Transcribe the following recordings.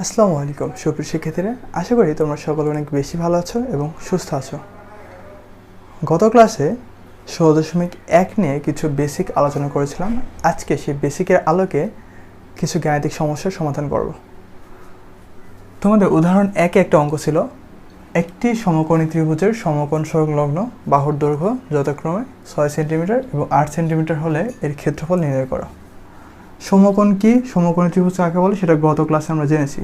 আসসালামু আলাইকুম সুপ্রিয় শিক্ষার্থীরা, আশা করি তোমরা সকলে অনেক বেশি ভালো আছো এবং সুস্থ আছো। গত ক্লাসে 16.1 নিয়ে কিছু বেসিক আলোচনা করেছিলাম। আজকে সেই বেসিকের আলোকে কিছু গাণিতিক সমস্যার সমাধান করব। তোমাদের উদাহরণ 1-এ একটা অঙ্ক ছিল, একটি সমকোণী ত্রিভুজের সমকোণ সংলগ্ন বাহুর দৈর্ঘ্য যথাক্রমে 6 সেন্টিমিটার এবং 8 সেন্টিমিটার হলে এর ক্ষেত্রফল নির্ণয় করো। সমকোণ কি, সমকোণী ত্রিভুজ কাকে বলে সেটা গত ক্লাসে আমরা জেনেছি।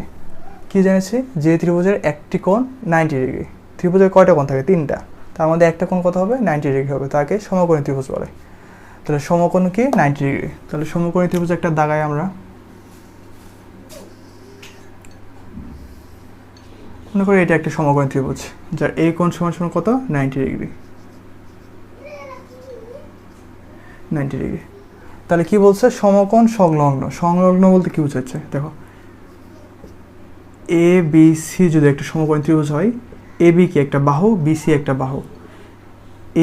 কি জেনেছি? যে ত্রিভুজের একটি কোণ 90 ডিগ্রি। ত্রিভুজের কয়টা কোণ থাকে? 3টা। তার মধ্যে একটা কোণ কত হবে? 90 ডিগ্রি হবে, তাকে সমকোণী ত্রিভুজ বলে। তাহলে সমকোণ কি? 90 ডিগ্রি। তাহলে সমকোণী ত্রিভুজ একটা দাগাই আমরা। মনে করি এটা একটা সমকোণী ত্রিভুজ যার এই কোণ সমান সমান কত? 90 ডিগ্রি। 90 ডিগ্রি। তাহলে কি বলছে? সমকোণ সংলগ্ন। সংলগ্ন বলতে কি বোঝাচ্ছে? দেখো, এ বি সি যদি একটা সমকোণী ত্রিভুজ হয়, এ বি কি একটা বাহু, বি সি একটা বাহু।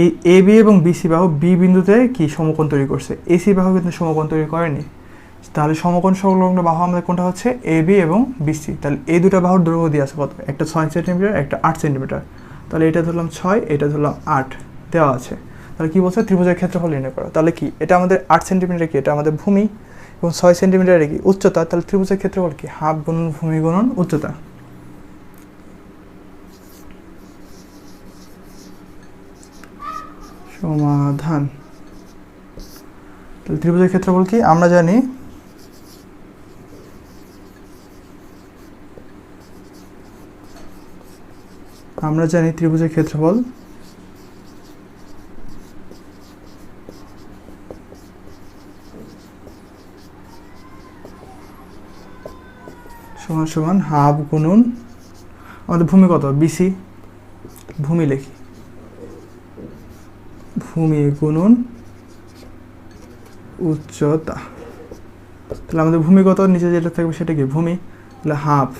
এই এ বি এবং বিসি বাহু বি বিন্দুতে কি সমকোণ তৈরি করছে, এসি বাহু কিন্তু সমকোণ তৈরি করেনি। তাহলে সমকোণ সংলগ্ন বাহু আমাদের কোনটা হচ্ছে? এ বি এবং বিসি। তাহলে এই দুটো বাহুর দৈর্ঘ্য দিয়ে আছে কত? একটা 6 সেন্টিমিটার, একটা 8 সেন্টিমিটার। তাহলে এটা ধরলাম 6, এটা ধরলাম 8 দেওয়া আছে। তাহলে কি বলছে? ত্রিভুজের ক্ষেত্রফল নির্ণয় করো। তাহলে কি এটা আমাদের 8 সেন্টিমিটার কি এটা আমাদের ভূমি এবং 6 সেন্টিমিটার কি উচ্চতা। তাহলে ত্রিভুজের ক্ষেত্রফল কি? হাফ গুণন ভূমি গুণন উচ্চতা। সমাধান। তাহলে ত্রিভুজের ক্ষেত্রফল কি? আমরা জানি ত্রিভুজের ক্ষেত্রফল সমান সমান হাফ গুণন আমাদের ভূমি কত? বিসি। ভূমি লিখি, ভূমি গুণন উচ্চতা। তাহলে আমাদের ভূমি কত? নিচে যেটা থাকবে সেটা কি? ভূমি। তাহলে হাফ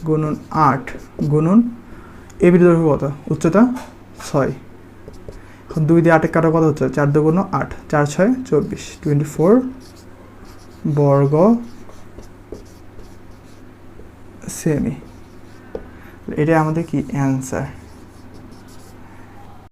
গুণন 8 গুণন এবির দৈর্ঘ্য কত? উচ্চতা 6। এখন 2 দিয়ে 8 কাটা কত হচ্ছে? 4 2 8, 4 6 24, 24 বর্গ সেমি। এটা আমাদের কি অ্যান্সার।